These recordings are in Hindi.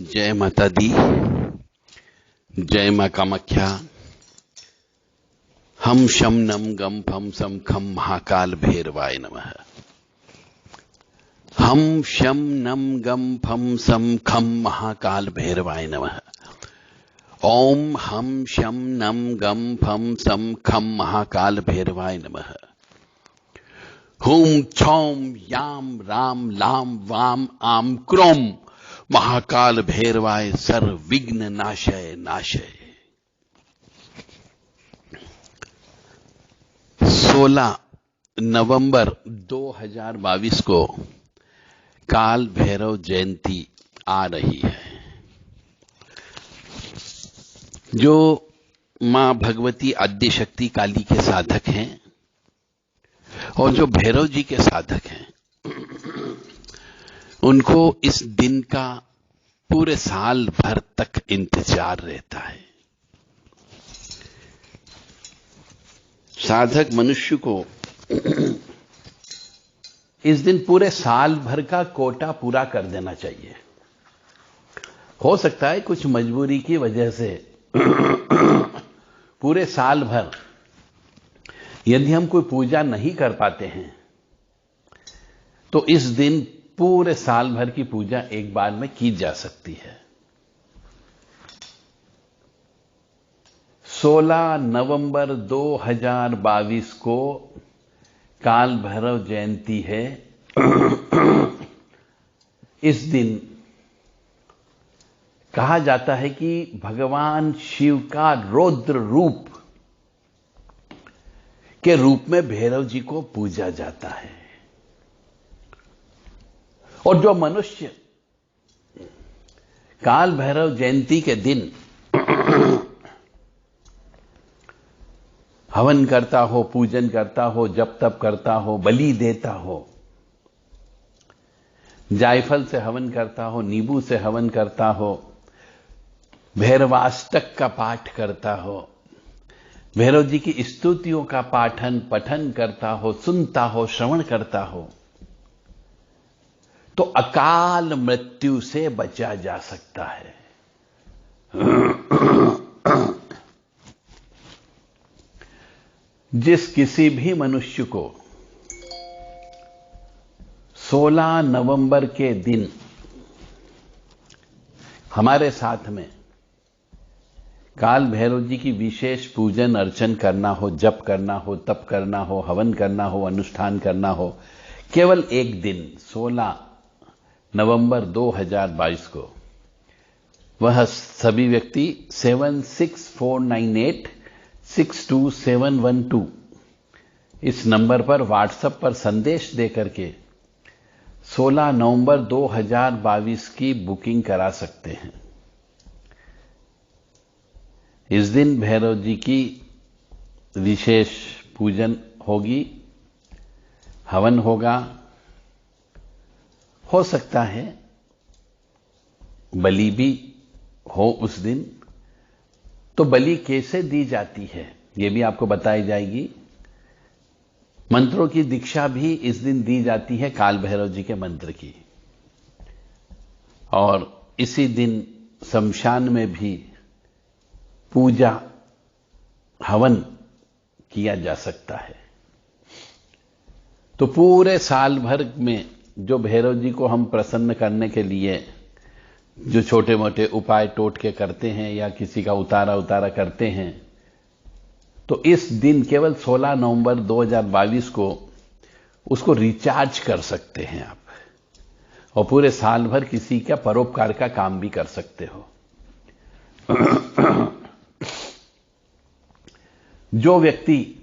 जय माता दी, जय मां कामाख्या। हम शम नम गम फम सम खम महाकाल भैरवाय नमः। हम शम नम गम फम सम खम महाकाल भैरवाय नमः। ओम हम शम नम गम फम सम खम महाकाल भैरवाय नमः। हुम छौम याम राम लाम वाम आम क्रोम महाकाल भैरवाय सर्व विघ्न नाशय नाशय। 16 नवंबर 2022 को काल भैरव जयंती आ रही है। जो मां भगवती आद्यशक्ति काली के साधक हैं और जो भैरव जी के साधक हैं, उनको इस दिन का पूरे साल भर तक इंतजार रहता है। साधक मनुष्य को इस दिन पूरे साल भर का कोटा पूरा कर देना चाहिए। हो सकता है कुछ मजबूरी की वजह से पूरे साल भर यदि हम कोई पूजा नहीं कर पाते हैं तो इस दिन पूरे साल भर की पूजा एक बार में की जा सकती है। 16 नवंबर 2022 को काल भैरव जयंती है। इस दिन कहा जाता है कि भगवान शिव का रौद्र रूप के रूप में भैरव जी को पूजा जाता है। और जो मनुष्य काल भैरव जयंती के दिन हवन करता हो, पूजन करता हो, जप तप करता हो, बलि देता हो, जायफल से हवन करता हो, नींबू से हवन करता हो, भैरवाष्टक का पाठ करता हो, भैरव जी की स्तुतियों का पाठन पठन करता हो, सुनता हो, श्रवण करता हो, तो अकाल मृत्यु से बचा जा सकता है। जिस किसी भी मनुष्य को 16 नवंबर के दिन हमारे साथ में काल भैरव जी की विशेष पूजन अर्चन करना हो, जप करना हो, तप करना हो, हवन करना हो, अनुष्ठान करना हो, केवल एक दिन 16 नवंबर 2022 को वह सभी व्यक्ति 7649862712 इस नंबर पर व्हाट्सएप पर संदेश देकर के 16 नवंबर 2022 की बुकिंग करा सकते हैं। इस दिन भैरव जी की विशेष पूजन होगी, हवन होगा, हो सकता है बलि भी हो उस दिन। तो बलि कैसे दी जाती है यह भी आपको बताई जाएगी। मंत्रों की दीक्षा भी इस दिन दी जाती है, काल भैरव जी के मंत्र की। और इसी दिन शमशान में भी पूजा हवन किया जा सकता है। तो पूरे साल भर में जो भैरव जी को हम प्रसन्न करने के लिए जो छोटे मोटे उपाय टोटके करते हैं या किसी का उतारा करते हैं, तो इस दिन केवल 16 नवंबर 2022 को उसको रिचार्ज कर सकते हैं आप, और पूरे साल भर किसी का परोपकार का काम भी कर सकते हो। जो व्यक्ति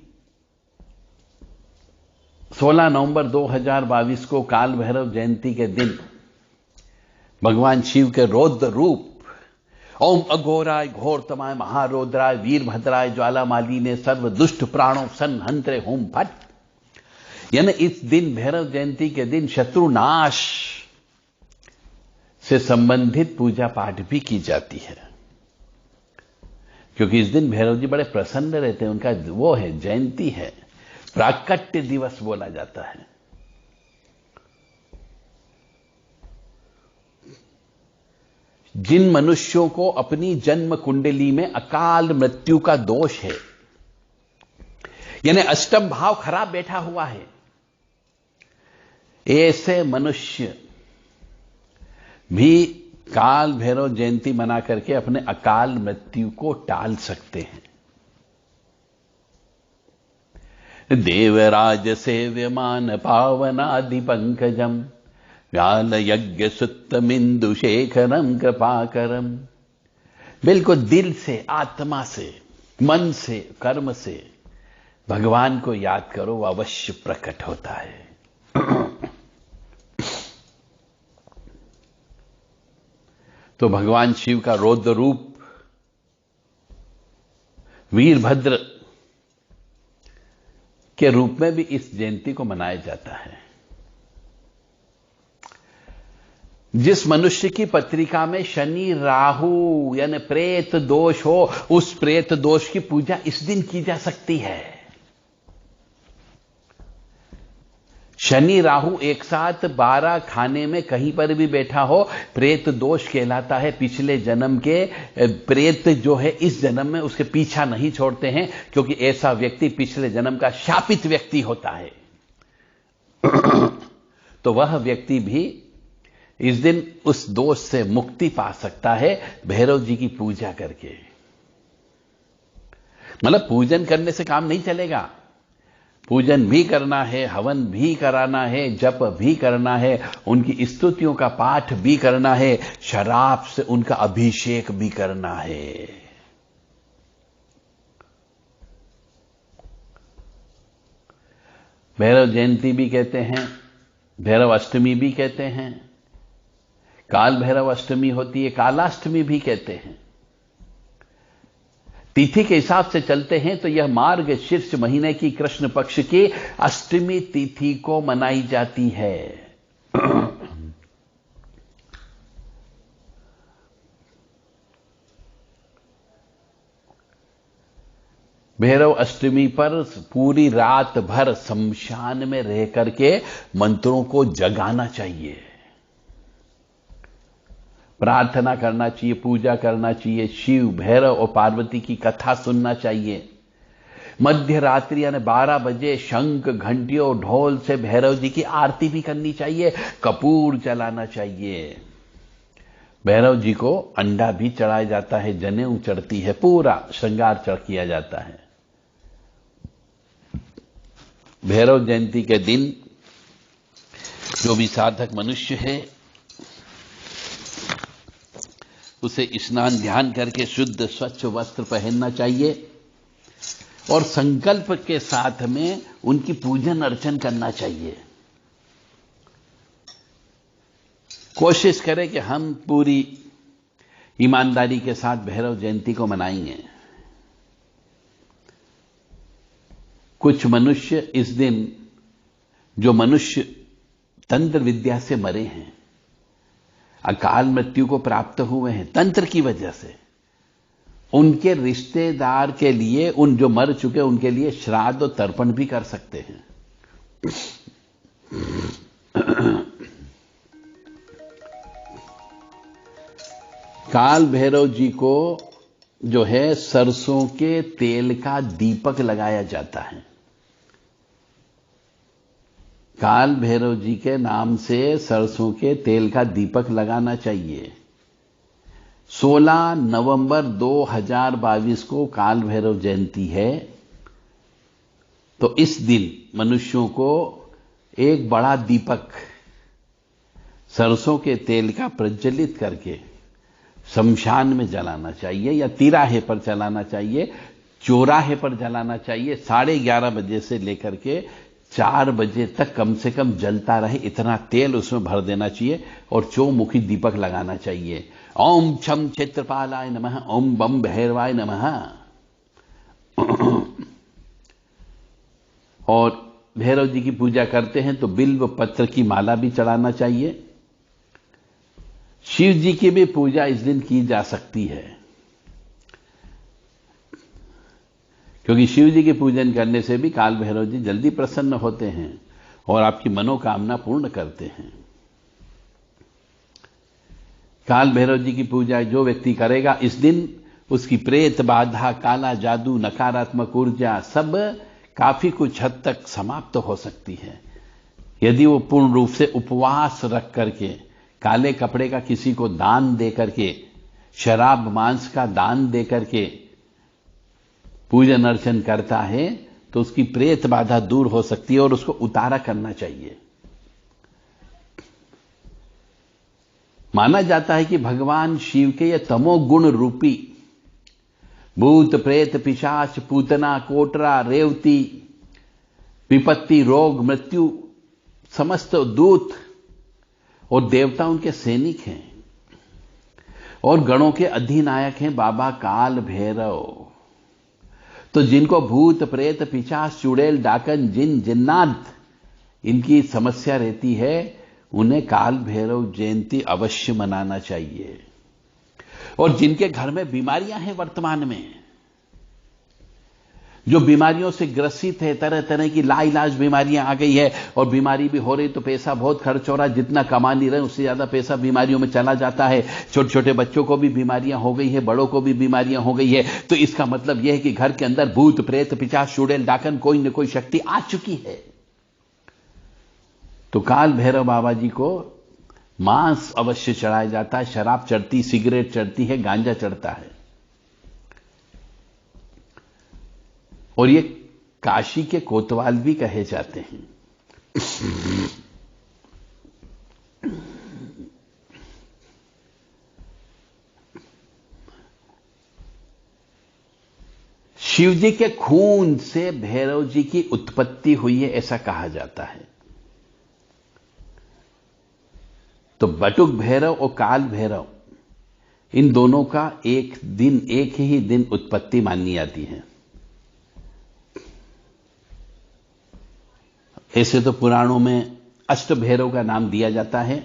16 नवंबर 2022 को काल भैरव जयंती के दिन भगवान शिव के रौद्र रूप ओम अघोराय घोरतमाय महारौद्राय वीरभद्राय ज्वालामालिने सर्व दुष्ट प्राणों संहंत्रे होम फट, यानी इस दिन भैरव जयंती के दिन शत्रुनाश से संबंधित पूजा पाठ भी की जाती है। क्योंकि इस दिन भैरव जी बड़े प्रसन्न रहते हैं, उनका वो है जयंती है, प्राकट्य दिवस बोला जाता है। जिन मनुष्यों को अपनी जन्म कुंडली में अकाल मृत्यु का दोष है, यानी अष्टम भाव खराब बैठा हुआ है, ऐसे मनुष्य भी काल भैरव जयंती मना करके अपने अकाल मृत्यु को टाल सकते हैं। देवराज सेव्यमान पावनादि पंकजम व्याल यज्ञ सुत्तमिंदु शेखरम कृपाकरम। बिल्कुल दिल से, आत्मा से, मन से, कर्म से भगवान को याद करो, वो अवश्य प्रकट होता है। तो भगवान शिव का रौद्र रूप वीरभद्र के रूप में भी इस जयंती को मनाया जाता है। जिस मनुष्य की पत्रिका में शनि राहु यानी प्रेत दोष हो, उस प्रेत दोष की पूजा इस दिन की जा सकती है। शनि राहु एक साथ 12 खाने में कहीं पर भी बैठा हो, प्रेत दोष कहलाता है। पिछले जन्म के प्रेत जो है इस जन्म में उसके पीछा नहीं छोड़ते हैं, क्योंकि ऐसा व्यक्ति पिछले जन्म का शापित व्यक्ति होता है। तो वह व्यक्ति भी इस दिन उस दोष से मुक्ति पा सकता है भैरव जी की पूजा करके। मतलब पूजन करने से काम नहीं चलेगा, पूजन भी करना है, हवन भी कराना है, जप भी करना है, उनकी स्तुतियों का पाठ भी करना है, शराब से उनका अभिषेक भी करना है। भैरव जयंती भी कहते हैं, भैरव अष्टमी भी कहते हैं, काल भैरव अष्टमी होती है, कालाष्टमी भी कहते हैं। तिथि के हिसाब से चलते हैं तो यह मार्ग शीर्ष महीने की कृष्ण पक्ष की अष्टमी तिथि को मनाई जाती है। भैरव अष्टमी पर पूरी रात भर शमशान में रह करके मंत्रों को जगाना चाहिए, प्रार्थना करना चाहिए, पूजा करना चाहिए, शिव भैरव और पार्वती की कथा सुनना चाहिए। मध्य रात्रि यानी 12 बजे शंख घंटियों ढोल से भैरव जी की आरती भी करनी चाहिए, कपूर जलाना चाहिए। भैरव जी को अंडा भी चढ़ाया जाता है, जनेऊ चढ़ती है, पूरा श्रृंगार चढ़ किया जाता है। भैरव जयंती के दिन जो भी साधक मनुष्य है उसे स्नान ध्यान करके शुद्ध स्वच्छ वस्त्र पहनना चाहिए और संकल्प के साथ में उनकी पूजन अर्चन करना चाहिए। कोशिश करें कि हम पूरी ईमानदारी के साथ भैरव जयंती को मनाएंगे। कुछ मनुष्य इस दिन, जो मनुष्य तंत्र विद्या से मरे हैं, अकाल मृत्यु को प्राप्त हुए हैं तंत्र की वजह से, उनके रिश्तेदार के लिए, उन जो मर चुके उनके लिए श्राद्ध और तर्पण भी कर सकते हैं। काल भैरव जी को जो है सरसों के तेल का दीपक लगाया जाता है। काल भैरव जी के नाम से सरसों के तेल का दीपक लगाना चाहिए। 16 नवंबर 2022 को काल भैरव जयंती है, तो इस दिन मनुष्यों को एक बड़ा दीपक सरसों के तेल का प्रज्वलित करके शमशान में जलाना चाहिए या तिराहे पर जलाना चाहिए, चौराहे पर जलाना चाहिए। 11:30 बजे से लेकर के 4 बजे तक कम से कम जलता रहे, इतना तेल उसमें भर देना चाहिए और चौमुखी दीपक लगाना चाहिए। ओम छम क्षेत्रपालाय नमः, ओम बम भैरवाय नमः। और भैरव जी की पूजा करते हैं तो बिल्व पत्र की माला भी चढ़ाना चाहिए। शिव जी की भी पूजा इस दिन की जा सकती है, क्योंकि शिव जी के पूजन करने से भी काल भैरव जी जल्दी प्रसन्न होते हैं और आपकी मनोकामना पूर्ण करते हैं। काल भैरव जी की पूजा जो व्यक्ति करेगा इस दिन उसकी प्रेत बाधा, काला जादू, नकारात्मक ऊर्जा सब काफी कुछ हद तक समाप्त हो सकती है। यदि वो पूर्ण रूप से उपवास रख करके, काले कपड़े का किसी को दान दे करके, शराब मांस का दान दे करके पूजन अर्चन करता है तो उसकी प्रेत बाधा दूर हो सकती है और उसको उतारा करना चाहिए। माना जाता है कि भगवान शिव के ये तमोगुण रूपी भूत, प्रेत, पिशाच, पूतना, कोटरा, रेवती, विपत्ति, रोग, मृत्यु, समस्त दूत और देवता उनके सैनिक हैं और गणों के अधिनायक हैं बाबा काल भैरव। तो जिनको भूत, प्रेत, पिशाच, चुड़ैल, डाकन, जिन, जिन्नात इनकी समस्या रहती है उन्हें काल भैरव जयंती अवश्य मनाना चाहिए। और जिनके घर में बीमारियां हैं वर्तमान में, जो बीमारियों से ग्रसित है, तरह तरह की लाइलाज बीमारियां आ गई है और बीमारी भी हो रही तो पैसा बहुत खर्च हो रहा है, जितना कमा नहीं रहे उससे ज्यादा पैसा बीमारियों में चला जाता है। छोटे छोटे बच्चों को भी बीमारियां हो गई है, बड़ों को भी बीमारियां हो गई है। तो इसका मतलब यह है कि घर के अंदर भूत, प्रेत, पिशाच, चुड़ैल, डाकन कोई न कोई शक्ति आ चुकी है। तो काल भैरव बाबा जी को मांस अवश्य चढ़ाया जाता है, शराब चढ़ती, सिगरेट चढ़ती है, गांजा चढ़ता है। और ये काशी के कोतवाल भी कहे जाते हैं। शिव जी के खून से भैरव जी की उत्पत्ति हुई है ऐसा कहा जाता है। तो बटुक भैरव और काल भैरव इन दोनों का एक ही दिन उत्पत्ति मानी जाती है। ऐसे तो पुराणों में अष्ट भैरव का नाम दिया जाता है।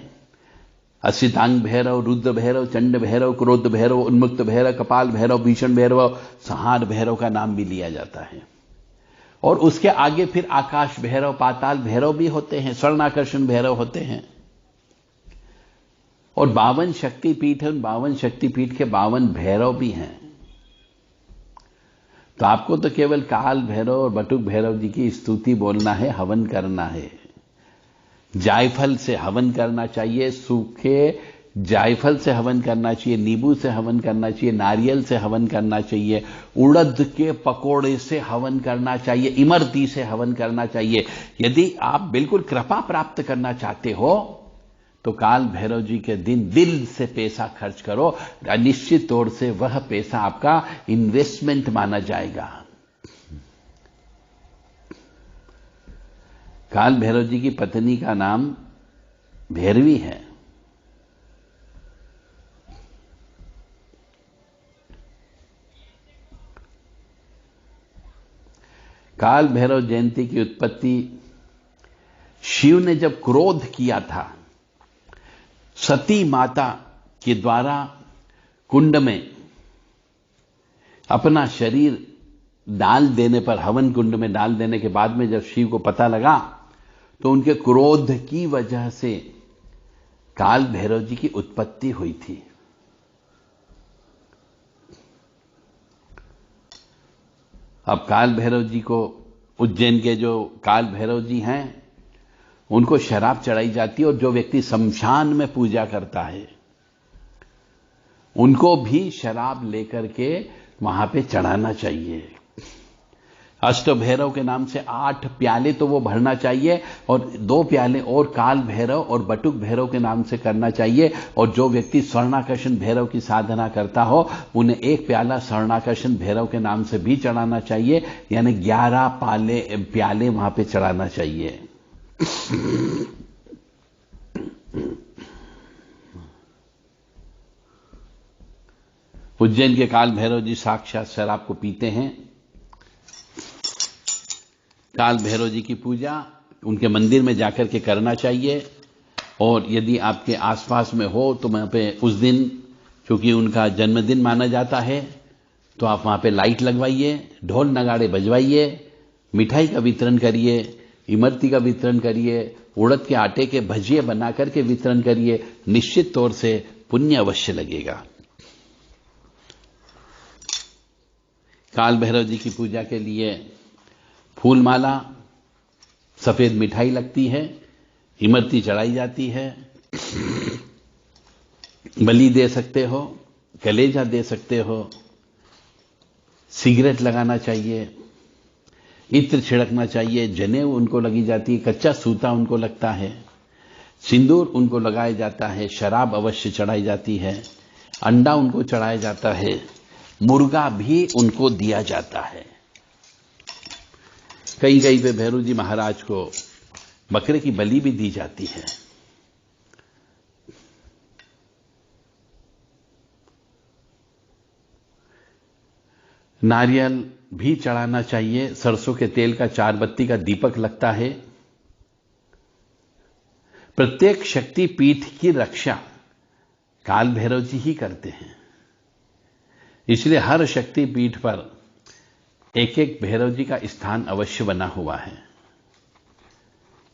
असितांग भैरव, रुद्र भैरव, चंड भैरव, क्रोध भैरव, उन्मुक्त भैरव, कपाल भैरव, भीषण भैरव, संहार भैरव का नाम भी लिया जाता है। और उसके आगे फिर आकाश भैरव, पाताल भैरव भी होते हैं, स्वर्णाकर्षण भैरव होते हैं। और 52 शक्तिपीठ है, उन 52 शक्तिपीठ के 52 भैरव भी हैं। तो आपको तो केवल काल भैरव और बटुक भैरव जी की स्तुति बोलना है, हवन करना है। जायफल से हवन करना चाहिए, सूखे जायफल से हवन करना चाहिए, नींबू से हवन करना चाहिए, नारियल से हवन करना चाहिए, उड़द के पकोड़े से हवन करना चाहिए, इमरती से हवन करना चाहिए। यदि आप बिल्कुल कृपा प्राप्त करना चाहते हो तो काल भैरव जी के दिन दिल से पैसा खर्च करो, निश्चित तौर से वह पैसा आपका इन्वेस्टमेंट माना जाएगा। काल भैरव जी की पत्नी का नाम भैरवी है। काल भैरव जयंती की उत्पत्ति शिव ने जब क्रोध किया था, सती माता के द्वारा कुंड में अपना शरीर डाल देने पर, हवन कुंड में डाल देने के बाद में जब शिव को पता लगा तो उनके क्रोध की वजह से काल भैरव जी की उत्पत्ति हुई थी। अब काल भैरव जी को, उज्जैन के जो काल भैरव जी हैं, उनको शराब चढ़ाई जाती है और जो व्यक्ति शमशान में पूजा करता है उनको भी शराब लेकर के वहां पे चढ़ाना चाहिए। अष्ट भैरव के नाम से 8 प्याले तो वो भरना चाहिए और 2 प्याले और काल भैरव और बटुक भैरव के नाम से करना चाहिए। और जो व्यक्ति स्वर्णाकर्षण भैरव की साधना करता हो उन्हें 1 प्याला स्वर्णाकर्षण भैरव के नाम से भी चढ़ाना चाहिए, यानी 11 प्याले वहां पे चढ़ाना चाहिए। उज्जैन के काल भैरव जी साक्षात शराब को पीते हैं। काल भैरव जी की पूजा उनके मंदिर में जाकर के करना चाहिए। और यदि आपके आसपास में हो तो वहां पे उस दिन, क्योंकि उनका जन्मदिन माना जाता है, तो आप वहां पे लाइट लगवाइए, ढोल नगाड़े बजवाइए, मिठाई का वितरण करिए, इमरती का वितरण करिए, उड़द के आटे के भजिए बना करके वितरण करिए। निश्चित तौर से पुण्य अवश्य लगेगा। काल भैरव जी की पूजा के लिए फूल माला, सफेद मिठाई लगती है, इमरती चढ़ाई जाती है, बलि दे सकते हो, कलेजा दे सकते हो, सिगरेट लगाना चाहिए, इत्र छिड़कना चाहिए, जनेऊ उनको लगी जाती है, कच्चा सूता उनको लगता है, सिंदूर उनको लगाया जाता है, शराब अवश्य चढ़ाई जाती है, अंडा उनको चढ़ाया जाता है, मुर्गा भी उनको दिया जाता है। कई कई पे भैरव जी महाराज को बकरे की बलि भी दी जाती है। नारियल भी चढ़ाना चाहिए। सरसों के तेल का 4 बत्ती का दीपक लगता है। प्रत्येक शक्ति पीठ की रक्षा काल भैरव जी ही करते हैं, इसलिए हर शक्ति पीठ पर एक एक भैरव जी का स्थान अवश्य बना हुआ है।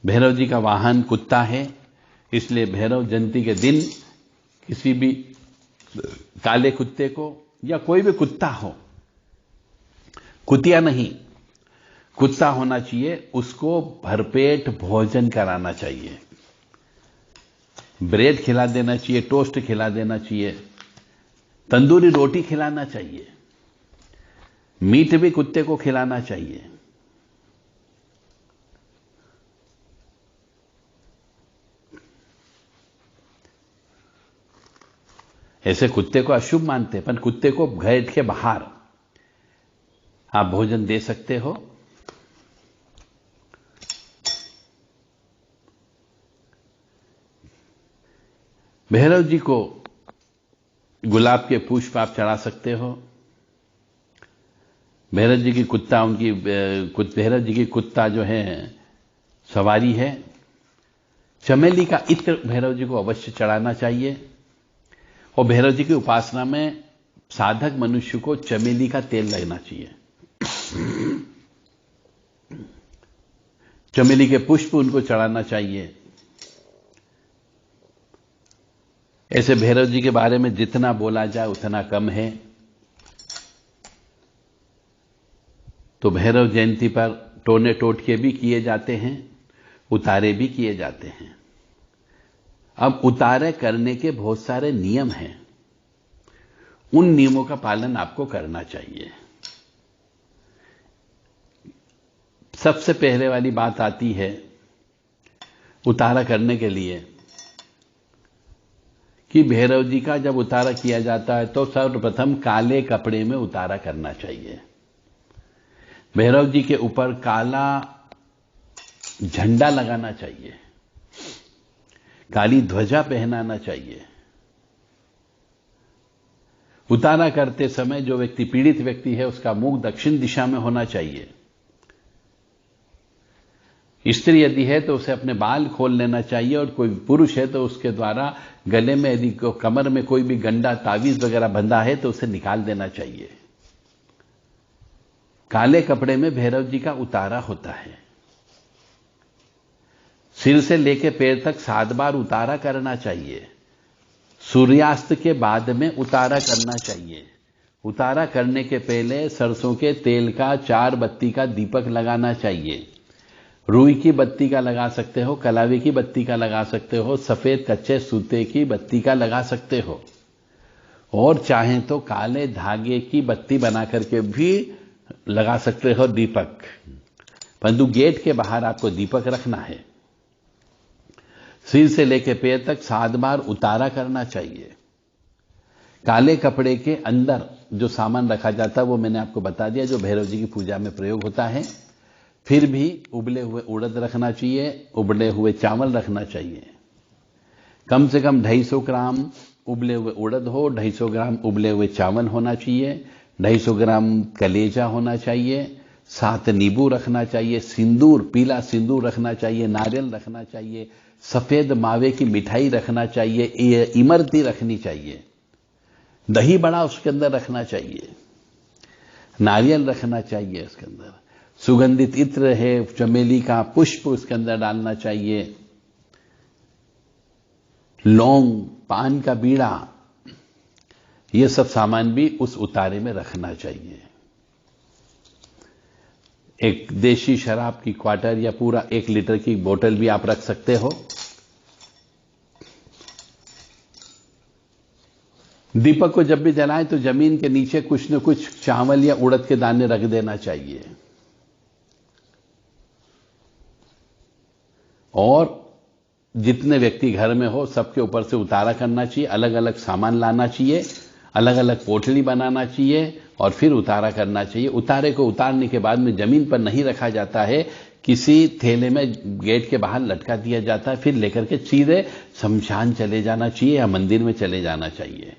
भैरव जी का वाहन कुत्ता है, इसलिए भैरव जयंती के दिन किसी भी काले कुत्ते को या कोई भी कुत्ता हो, कुतिया नहीं, कुत्ता होना चाहिए, उसको भरपेट भोजन कराना चाहिए। ब्रेड खिला देना चाहिए, टोस्ट खिला देना चाहिए, तंदूरी रोटी खिलाना चाहिए, मीट भी कुत्ते को खिलाना चाहिए। ऐसे कुत्ते को अशुभ मानते हैं, पर कुत्ते को गेट के बाहर आप भोजन दे सकते हो। भैरव जी को गुलाब के पुष्प आप चढ़ा सकते हो। भैरव जी की कुत्ता भैरव जी की कुत्ता जो है सवारी है। चमेली का इत्र भैरव जी को अवश्य चढ़ाना चाहिए। और भैरव जी की उपासना में साधक मनुष्य को चमेली का तेल लगना चाहिए। चमेली के पुष्प उनको चढ़ाना चाहिए। ऐसे भैरव जी के बारे में जितना बोला जाए उतना कम है। तो भैरव जयंती पर टोने टोटके भी किए जाते हैं, उतारे भी किए जाते हैं। अब उतारे करने के बहुत सारे नियम हैं, उन नियमों का पालन आपको करना चाहिए। सबसे पहले वाली बात आती है उतारा करने के लिए कि भैरव जी का जब उतारा किया जाता है तो सर्वप्रथम काले कपड़े में उतारा करना चाहिए। भैरव जी के ऊपर काला झंडा लगाना चाहिए, काली ध्वजा पहनाना चाहिए। उतारा करते समय जो व्यक्ति पीड़ित व्यक्ति है उसका मुख दक्षिण दिशा में होना चाहिए। स्त्री यदि है तो उसे अपने बाल खोल लेना चाहिए, और कोई पुरुष है तो उसके द्वारा गले में यदि कमर में कोई भी गंडा तावीज वगैरह बंधा है तो उसे निकाल देना चाहिए। काले कपड़े में भैरव जी का उतारा होता है। सिर से लेकर पैर तक 7 बार उतारा करना चाहिए। सूर्यास्त के बाद में उतारा करना चाहिए। उतारा करने के पहले सरसों के तेल का 4 बत्ती का दीपक लगाना चाहिए। रुई की बत्ती का लगा सकते हो, कलावे की बत्ती का लगा सकते हो, सफेद कच्चे सूते की बत्ती का लगा सकते हो, और चाहें तो काले धागे की बत्ती बना करके भी लगा सकते हो दीपक। परंतु गेट के बाहर आपको दीपक रखना है। सिर से लेकर पैर तक 7 बार उतारा करना चाहिए। काले कपड़े के अंदर जो सामान रखा जाता है वो मैंने आपको बता दिया, जो भैरव जी की पूजा में प्रयोग होता है। फिर भी उबले हुए उड़द रखना चाहिए, उबले हुए चावल रखना चाहिए। कम से कम 250 ग्राम उबले हुए उड़द हो, 250 ग्राम उबले हुए चावल होना चाहिए, 250 ग्राम कलेजा होना चाहिए, 7 नींबू रखना चाहिए, सिंदूर, पीला सिंदूर रखना चाहिए, नारियल रखना चाहिए, सफेद मावे की मिठाई रखना चाहिए, इमरती रखनी चाहिए, दही बड़ा उसके अंदर रखना चाहिए, नारियल रखना चाहिए उसके अंदर, सुगंधित इत्र है, चमेली का पुष्प उसके अंदर डालना चाहिए, लौंग, पान का बीड़ा, ये सब सामान भी उस उतारे में रखना चाहिए। एक देशी शराब की क्वार्टर या पूरा 1 लीटर की बोतल भी आप रख सकते हो। दीपक को जब भी जलाएं तो जमीन के नीचे कुछ न कुछ चावल या उड़द के दाने रख देना चाहिए। और जितने व्यक्ति घर में हो सबके ऊपर से उतारा करना चाहिए, अलग अलग सामान लाना चाहिए, अलग अलग पोटली बनाना चाहिए और फिर उतारा करना चाहिए। उतारे को उतारने के बाद में जमीन पर नहीं रखा जाता है, किसी थैले में गेट के बाहर लटका दिया जाता है, फिर लेकर के सीधे शमशान चले जाना चाहिए या मंदिर में चले जाना चाहिए।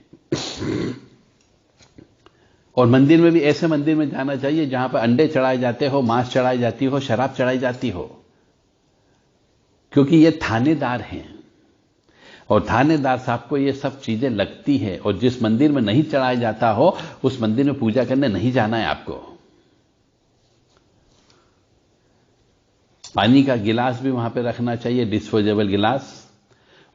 और मंदिर में भी ऐसे मंदिर में जाना चाहिए जहां पर अंडे चढ़ाए जाते हो, मांस चढ़ाई जाती हो, शराब चढ़ाई जाती हो, क्योंकि ये थानेदार हैं और थानेदार साहब को ये सब चीजें लगती है। और जिस मंदिर में नहीं चढ़ाया जाता हो उस मंदिर में पूजा करने नहीं जाना है आपको। पानी का गिलास भी वहां पे रखना चाहिए, डिस्पोजेबल गिलास।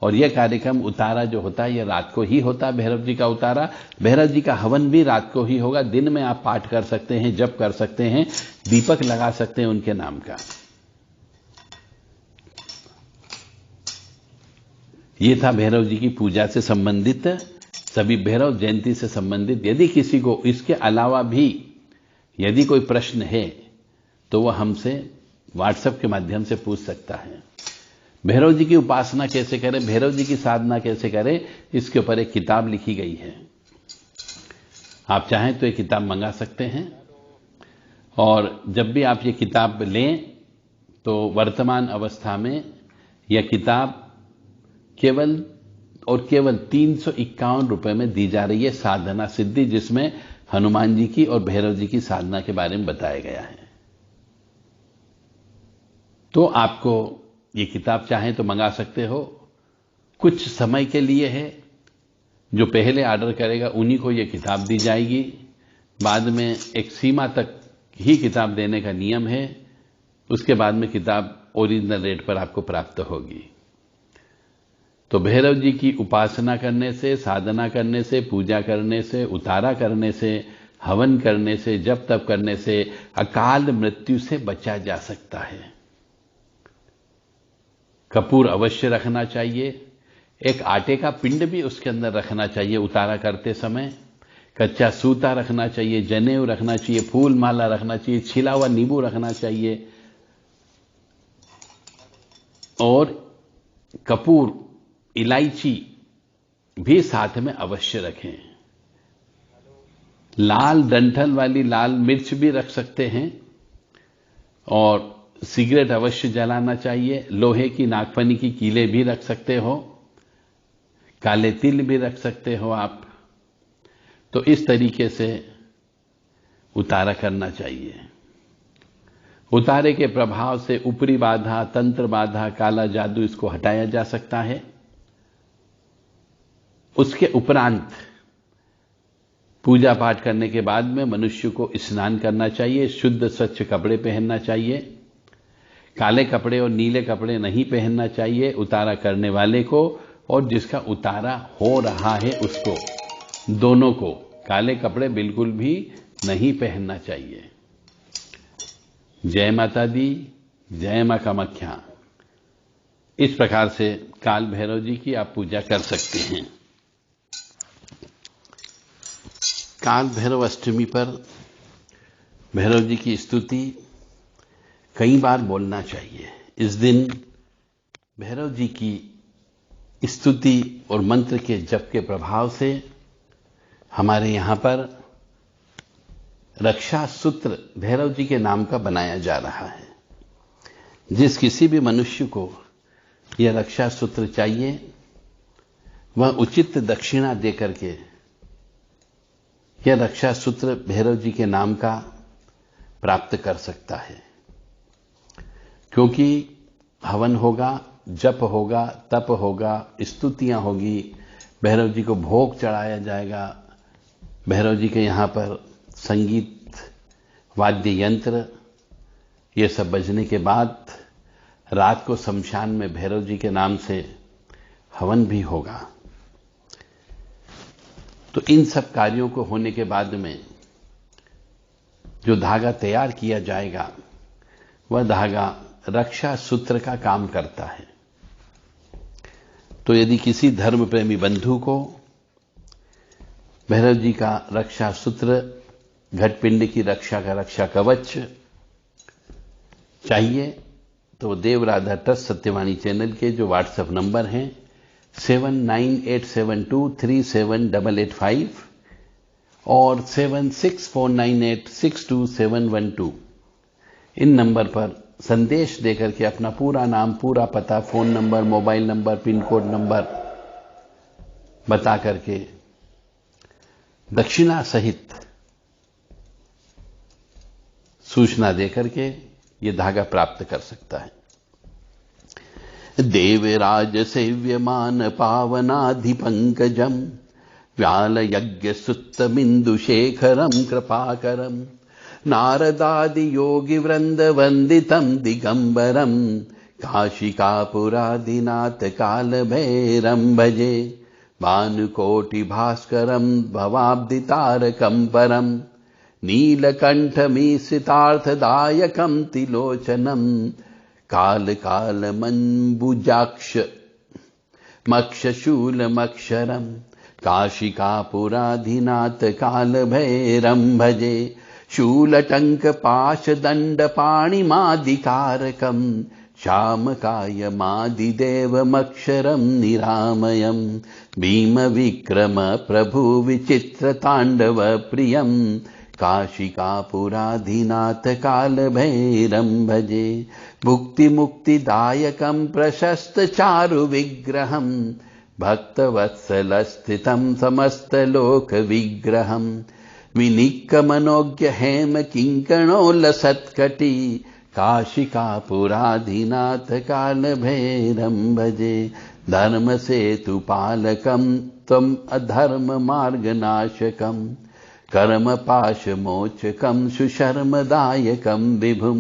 और यह कार्यक्रम उतारा जो होता है ये रात को ही होता है, भैरव जी का उतारा। भैरव जी का हवन भी रात को ही होगा। दिन में आप पाठ कर सकते हैं, जप कर सकते हैं, दीपक लगा सकते हैं उनके नाम का। ये था भैरव जी की पूजा से संबंधित, सभी भैरव जयंती से संबंधित। यदि किसी को इसके अलावा भी यदि कोई प्रश्न है तो वह हमसे व्हाट्सएप के माध्यम से पूछ सकता है। भैरव जी की उपासना कैसे करें, भैरव जी की साधना कैसे करें, इसके ऊपर एक किताब लिखी गई है। आप चाहें तो ये किताब मंगा सकते हैं। और जब भी आप ये किताब लें तो वर्तमान अवस्था में यह किताब केवल और केवल 351 रुपए में दी जा रही है, साधना सिद्धि, जिसमें हनुमान जी की और भैरव जी की साधना के बारे में बताया गया है। तो आपको ये किताब चाहें तो मंगा सकते हो। कुछ समय के लिए है, जो पहले ऑर्डर करेगा उन्हीं को ये किताब दी जाएगी। बाद में एक सीमा तक ही किताब देने का नियम है, उसके बाद में किताब ओरिजिनल रेट पर आपको प्राप्त होगी। तो भैरव जी की उपासना करने से, साधना करने से, पूजा करने से, उतारा करने से, हवन करने से, जप तप करने से अकाल मृत्यु से बचा जा सकता है। कपूर अवश्य रखना चाहिए। एक आटे का पिंड भी उसके अंदर रखना चाहिए उतारा करते समय। कच्चा सूता रखना चाहिए, जनेऊ रखना चाहिए, फूल माला रखना चाहिए, छिला हुआ नींबू रखना चाहिए। और कपूर, इलायची भी साथ में अवश्य रखें। लाल डंठल वाली लाल मिर्च भी रख सकते हैं। और सिगरेट अवश्य जलाना चाहिए। लोहे की नागफनी की कीलें भी रख सकते हो, काले तिल भी रख सकते हो आप। तो इस तरीके से उतारा करना चाहिए। उतारे के प्रभाव से ऊपरी बाधा, तंत्र बाधा, काला जादू, इसको हटाया जा सकता है। उसके उपरांत पूजा पाठ करने के बाद में मनुष्य को स्नान करना चाहिए, शुद्ध स्वच्छ कपड़े पहनना चाहिए। काले कपड़े और नीले कपड़े नहीं पहनना चाहिए उतारा करने वाले को, और जिसका उतारा हो रहा है उसको, दोनों को काले कपड़े बिल्कुल भी नहीं पहनना चाहिए। जय माता दी, जय मां कामाख्या। इस प्रकार से काल भैरव जी की आप पूजा कर सकते हैं। काल भैरव अष्टमी पर भैरव जी की स्तुति कई बार बोलना चाहिए। इस दिन भैरव जी की स्तुति और मंत्र के जप के प्रभाव से हमारे यहां पर रक्षा सूत्र भैरव जी के नाम का बनाया जा रहा है। जिस किसी भी मनुष्य को यह रक्षा सूत्र चाहिए वह उचित दक्षिणा देकर के यह रक्षा सूत्र भैरव जी के नाम का प्राप्त कर सकता है। क्योंकि हवन होगा, जप होगा, तप होगा, स्तुतियां होगी, भैरव जी को भोग चढ़ाया जाएगा। भैरव जी के यहाँ पर संगीत, वाद्य यंत्र, ये सब बजने के बाद रात को शमशान में भैरव जी के नाम से हवन भी होगा। तो इन सब कार्यों को होने के बाद में जो धागा तैयार किया जाएगा वह धागा रक्षा सूत्र का काम करता है। तो यदि किसी धर्म प्रेमी बंधु को भैरव जी का रक्षा सूत्र, घटपिंड की रक्षा का रक्षा कवच चाहिए तो देव राधा ट्रस्ट सत्यवाणी चैनल के जो व्हाट्सएप नंबर हैं 7987237885 और 7649862712, इन नंबर पर संदेश देकर के अपना पूरा नाम, पूरा पता, phone number, mobile number, pin code number बता करके दक्षिणा सहित सूचना देकर के ये धागा प्राप्त कर सकता है। देवराज सेव्यमान पावनाधिपंकजम व्याल यज्ञ सुत्तमिंदु शेखरम कृपाकरम नारदादि योगी वृंद वंदितम दिगंबरम काशिकापुरादिनाथ काल भैरम भजे भानुकोटि भास्करम भवाब्दितारकम परम नीलकंठमीसितार्थदायकम तिलोचनम काल काल मंबुजाक्ष मक्षशूलमक्षरम काशिकापुराधिनाथ काल भैरम भजे शूलटंक पाश दंड पाणिमादिकारकम श्यामकायमादिदेवमक्षरम निरामयम भीम विक्रम प्रभु विचित्र तांडव प्रियम काशिकापुराधिनाथ काल भैरम भजे भुक्ति मुक्तिदायकम प्रशस्त चारु विग्रहम भक्तवत्सलस्थितं समस्तलोक विग्रहम विनिक्कमनोज्ञ हेम किंकणोल्लसत्कटी काशिकापुराधिनाथ काल भैरम भजे धर्म सेतु पालकम त्वम अधर्म मार्गनाशकम कर्म पाश मोचकम सुशर्मदायकम विभुम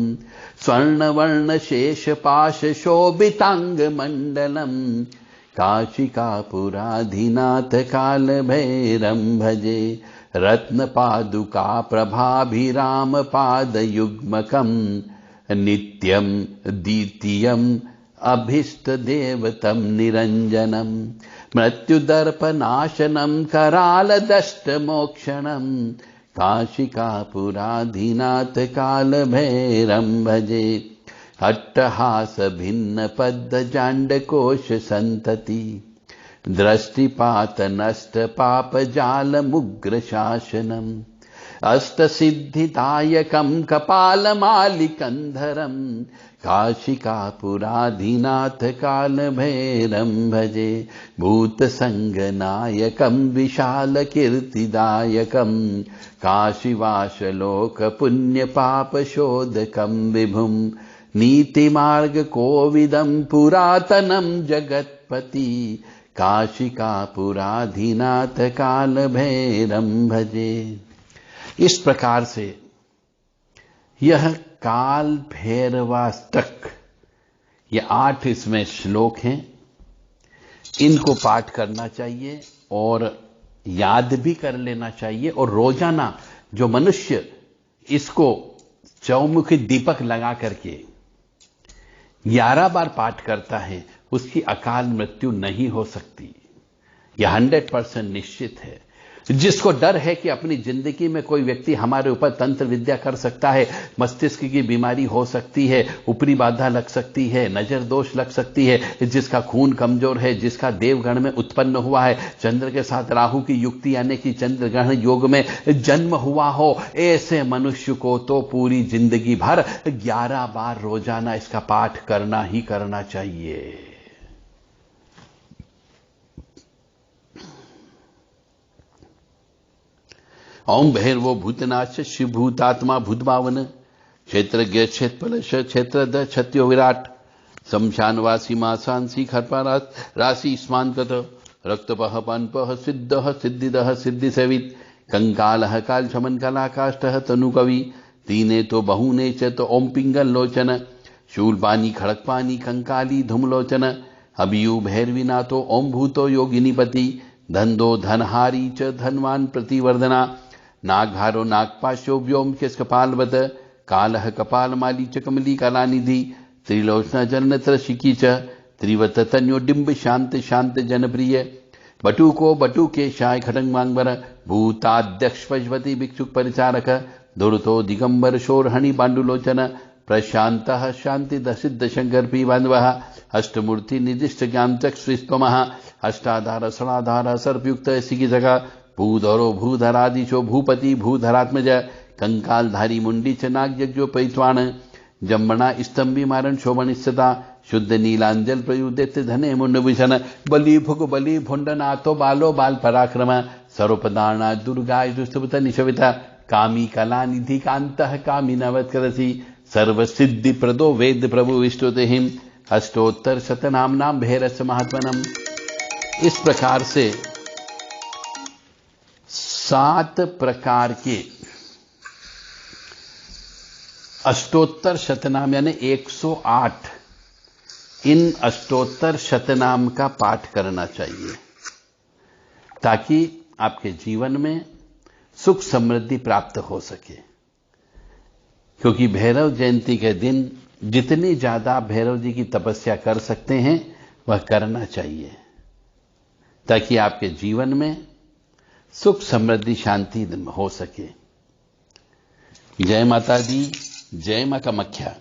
स्वर्णवर्ण शेष पाश शोभितांग मंडलम काशिकापुराधिनाथ काल भैरम भजे रत्न पादुका प्रभाभिराम पाद युग्मकम नित्यम द्वितीयम अभीष्ट देवतम निरंजनम मृत्युदर्पनाशनम कराल दष्ट मोक्षणम काशिकापुराधिनाथ काल भैरम भजे अट्टहास भिन्न पद जांडकोश संतति दृष्टिपात नष्ट पाप जाल मुग्र शासनम अष्ट सिद्धिदायकम कपालमालिकंधरम काशिकापुराधिनाथ काल भैरम भजे भूत संगनायकम विशाल कीर्तिदायकम काशीवासलोक पुण्य पाप शोधकम विभुम नीति मार्ग कोविदम पुरातनम जगतपति काशिकापुराधिनाथ काल भैरम भजे। इस प्रकार से यह काल भैरवाष्टक, ये 8 इसमें श्लोक हैं, इनको पाठ करना चाहिए और याद भी कर लेना चाहिए। और रोजाना जो मनुष्य इसको चौमुखी दीपक लगा करके 11 बार पाठ करता है उसकी अकाल मृत्यु नहीं हो सकती, यह 100% निश्चित है। जिसको डर है कि अपनी जिंदगी में कोई व्यक्ति हमारे ऊपर तंत्र विद्या कर सकता है, मस्तिष्क की बीमारी हो सकती है, ऊपरी बाधा लग सकती है, नजर दोष लग सकती है, जिसका खून कमजोर है, जिसका देवगण में उत्पन्न हुआ है, चंद्र के साथ राहु की युक्ति यानी कि चंद्र ग्रहण योग में जन्म हुआ हो, ऐसे मनुष्य को तो पूरी जिंदगी भर 11 बार रोजाना इसका पाठ करना ही करना चाहिए। ओम भैरवो भूतनाश शिवभूतात्मा भूतभावन क्षेत्रज्ञ क्षेत्रफल क्षेत्रद क्षत्यो विराट शमशानवासी मासांसी खरपा राशि स्मांकत रक्तपह पानपह सिद्धः सिद्धिदः सिद्धिसेवित कंकालः काल शमन कलाकाष्ठः तनुकवि तीने तो बहुने च तो ओम पिंगल लोचन शूलपानी खड़कपानी कंकाली धूमलोचन अभियु भैरविनाथो ओम भूतो योगिनीपति धंधो धनहारी च धनवान प्रतिवर्धना, नागहारो नागपाशो व्योम के कपालवत, कालह कपालमाली च कमली कलानिधि, त्रिलोचना जन्नत्र शिकी च, त्रिवत तन्यो डिंब शांत शांत जनप्रिय, बटुको बटु के शाय खडंग मांगवर, भूताध्यक्ष पशुपति भिक्षुक परिचारक, दुर्तो दिगंबर शोरहणि पांडुलोचन, प्रशांत शांति दसिद्ध शंकर पी बांधव, अष्टमूर्ति निदिष्ट ज्ञान चक्षुस्तम, अष्टाधार सणाधार सर्पयुक्त सिगिजग, भूधरो भूधरादिशो भूपति भूधरात्मज, कंकालधारी मुंडी च नागयज्ञो पैत्वाण, जम्बना स्तंभी मारण शोभनिस्सता, शुद्ध नीलांजल प्रयुदित धने मुंडभूषण, बलि भुग बलि भुंडनाथो बालो बाल पराक्रम, सर्वपदाना दुर्गा दुष्टभूत निशविता, कामी कला निधि कांत कामी नवत करसी, सर्व सिद्धि प्रदो वेद प्रभु विष्णुतिहिम, अष्टोत्तर शतनाम नाम भैरस महात्मनम। इस प्रकार से 7 प्रकार के अष्टोत्तर शतनाम यानी 108 इन अष्टोत्तर शतनाम का पाठ करना चाहिए, ताकि आपके जीवन में सुख समृद्धि प्राप्त हो सके। क्योंकि भैरव जयंती के दिन जितनी ज्यादा भैरव जी की तपस्या कर सकते हैं वह करना चाहिए, ताकि आपके जीवन में सुख समृद्धि शांति हो सके। जय माता दी, जय मां कामाख्या।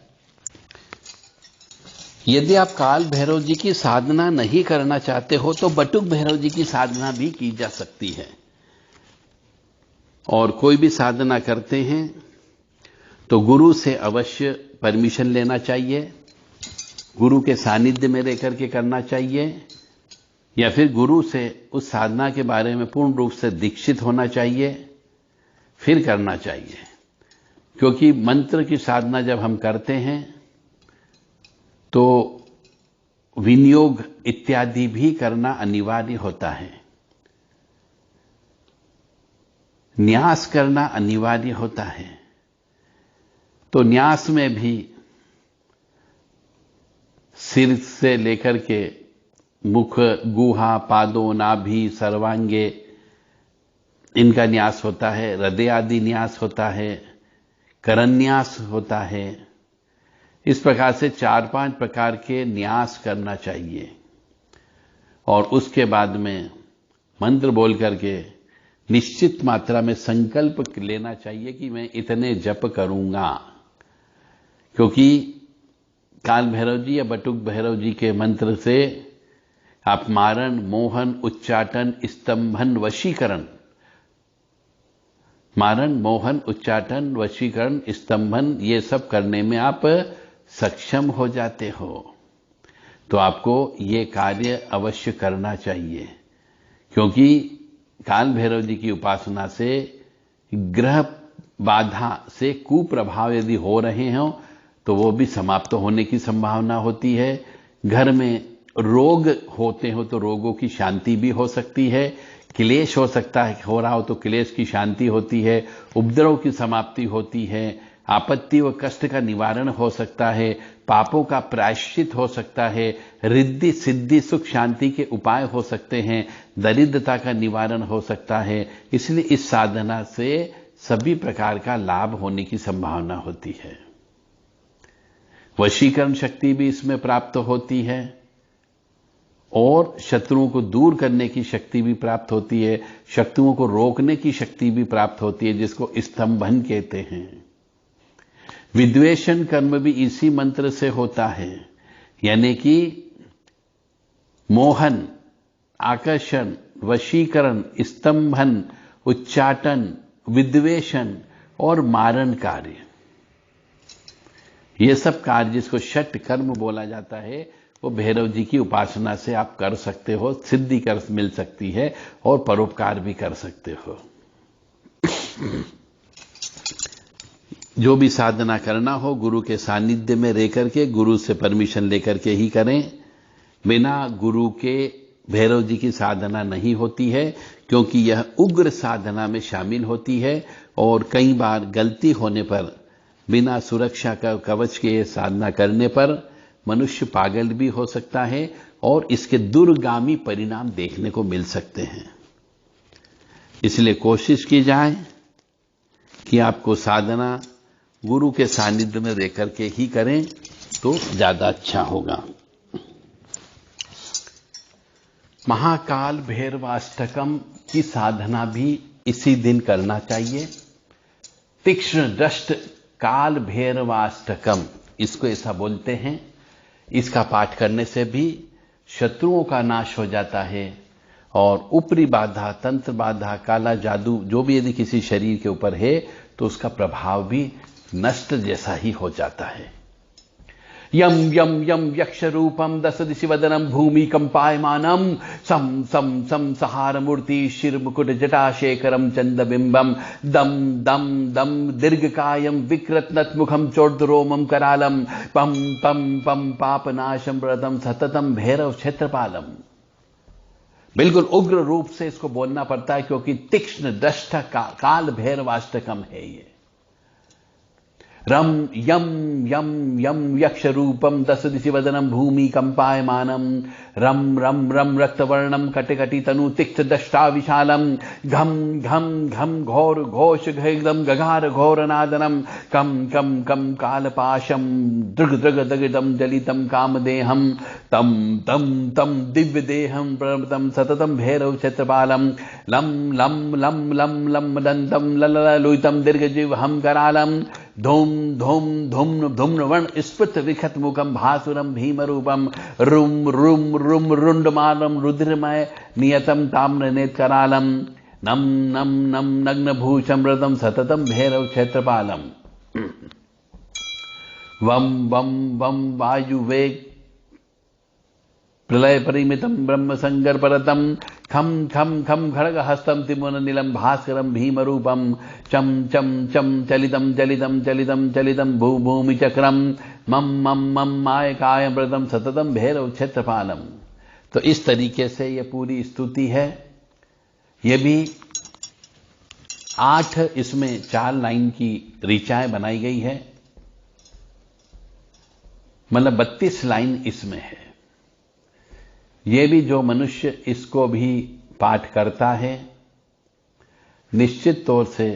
यदि आप काल भैरव जी की साधना नहीं करना चाहते हो तो बटुक भैरव जी की साधना भी की जा सकती है। और कोई भी साधना करते हैं तो गुरु से अवश्य परमिशन लेना चाहिए, गुरु के सानिध्य में रहकर के करना चाहिए, या फिर गुरु से उस साधना के बारे में पूर्ण रूप से दीक्षित होना चाहिए, फिर करना चाहिए। क्योंकि मंत्र की साधना जब हम करते हैं तो विनियोग इत्यादि भी करना अनिवार्य होता है, न्यास करना अनिवार्य होता है। तो न्यास में भी सिर से लेकर के मुख, गुहा, पादों, नाभि, सर्वांगे इनका न्यास होता है, हृदय आदि न्यास होता है, करन्यास होता है। इस प्रकार से 4-5 प्रकार के न्यास करना चाहिए और उसके बाद में मंत्र बोल करके निश्चित मात्रा में संकल्प लेना चाहिए कि मैं इतने जप करूंगा। क्योंकि काल भैरव जी या बटुक भैरव जी के मंत्र से आप मारण, मोहन, उच्चाटन, स्तंभन, वशीकरण, मारण, मोहन, उच्चाटन, वशीकरण, स्तंभन, ये सब करने में आप सक्षम हो जाते हो। तो आपको ये कार्य अवश्य करना चाहिए, क्योंकि काल भैरव जी की उपासना से ग्रह बाधा से कुप्रभाव यदि हो रहे हों तो वो भी समाप्त होने की संभावना होती है। घर में रोग होते हो तो रोगों की शांति भी हो सकती है, क्लेश हो सकता है, हो रहा हो तो क्लेश की शांति होती है, उपद्रव की समाप्ति होती है, आपत्ति व कष्ट का निवारण हो सकता है, पापों का प्रायश्चित हो सकता है, रिद्धि सिद्धि सुख शांति के उपाय हो सकते हैं, दरिद्रता का निवारण हो सकता है। इसलिए इस साधना से सभी प्रकार का लाभ होने की संभावना होती है। वशीकरण शक्ति भी इसमें प्राप्त होती है और शत्रुओं को दूर करने की शक्ति भी प्राप्त होती है, शत्रुओं को रोकने की शक्ति भी प्राप्त होती है, जिसको स्तंभन कहते हैं। विद्वेषण कर्म भी इसी मंत्र से होता है, यानी कि मोहन, आकर्षण, वशीकरण, स्तंभन, उच्चाटन, विद्वेषण और मारण कार्य, ये सब कार्य जिसको षट कर्म बोला जाता है वो भैरव जी की उपासना से आप कर सकते हो, सिद्धि कर मिल सकती है और परोपकार भी कर सकते हो। जो भी साधना करना हो गुरु के सानिध्य में रह करके, गुरु से परमिशन लेकर के ही करें। बिना गुरु के भैरव जी की साधना नहीं होती है, क्योंकि यह उग्र साधना में शामिल होती है और कई बार गलती होने पर, बिना सुरक्षा का कवच के साधना करने पर मनुष्य पागल भी हो सकता है और इसके दुर्गामी परिणाम देखने को मिल सकते हैं। इसलिए कोशिश की जाए कि आपको साधना गुरु के सानिध्य में रहकर के ही करें तो ज्यादा अच्छा होगा। महाकाल भैरवाष्टकम की साधना भी इसी दिन करना चाहिए। तीक्ष्ण दष्ट काल भैरवाष्टकम, इसको ऐसा बोलते हैं। इसका पाठ करने से भी शत्रुओं का नाश हो जाता है और ऊपरी बाधा, तंत्र बाधा, काला जादू जो भी यदि किसी शरीर के ऊपर है तो उसका प्रभाव भी नष्ट जैसा ही हो जाता है। यम यम यम यक्ष रूपम दस दिशि वदनम भूमि कंपायमानम सम सम सम सहार मूर्ति शिर मुकुट जटा शेखरम चंदबिंबम दम दम दम दीर्घकायम विकृत नतमुखम चोर्दरोमम करालम पम पम पम पापनाशम व्रतम सततम भैरव क्षेत्रपालम। बिल्कुल उग्र रूप से इसको बोलना पड़ता है क्योंकि तीक्ष्ण दष्ट काल भैरवाष्टकम है ये। रम यम यम यम यक्ष रूपम दस दिशि वदनम भूमि कंपायमानम रम रम रम रक्तवर्णम कटिकटि तनु तिक्त दष्टा विशालम घम घम घम घोर घोष एकदम गगार घोर नादनम कम कम कम कालपाशम दृग दृग दगिदम जलितम कामदेहम तम तम तम दिव्य देहम प्रतम सततम भैरव क्षेत्रपालम लम लम लम लम लम दंतम लललुतम दीर्घजीव हम करालम धूम धूम धूम्न धूम्न वर्ण स्फुट विखत मुखम भासुरम भीम रूपम रुम रुम रुम रुंडमालम रुद्रमय नियतम ताम्र नेत्रालम नम नम नम नग्न भूषम रतम सततम भैरव क्षेत्रपालम। वम वम वम वायु वेग प्रलय परिमितम ब्रह्म संगर परतम खम खम खम खड़ग हस्तम तिमुन नीलम भास्करम भीम रूपम चम चम चम चलितम चलितम चलितम चलितम भू भूमि चक्रम मम मम मम माय काय व्रतम सततम भैरव क्षेत्रपालम। तो इस तरीके से यह पूरी स्तुति है। यह भी 8 इसमें 4 लाइन की ऋचाएं बनाई गई है, मतलब 32 लाइन इसमें है। ये भी जो मनुष्य इसको भी पाठ करता है निश्चित तौर से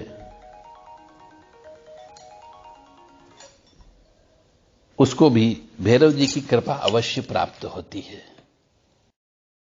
उसको भी भैरव जी की कृपा अवश्य प्राप्त होती है।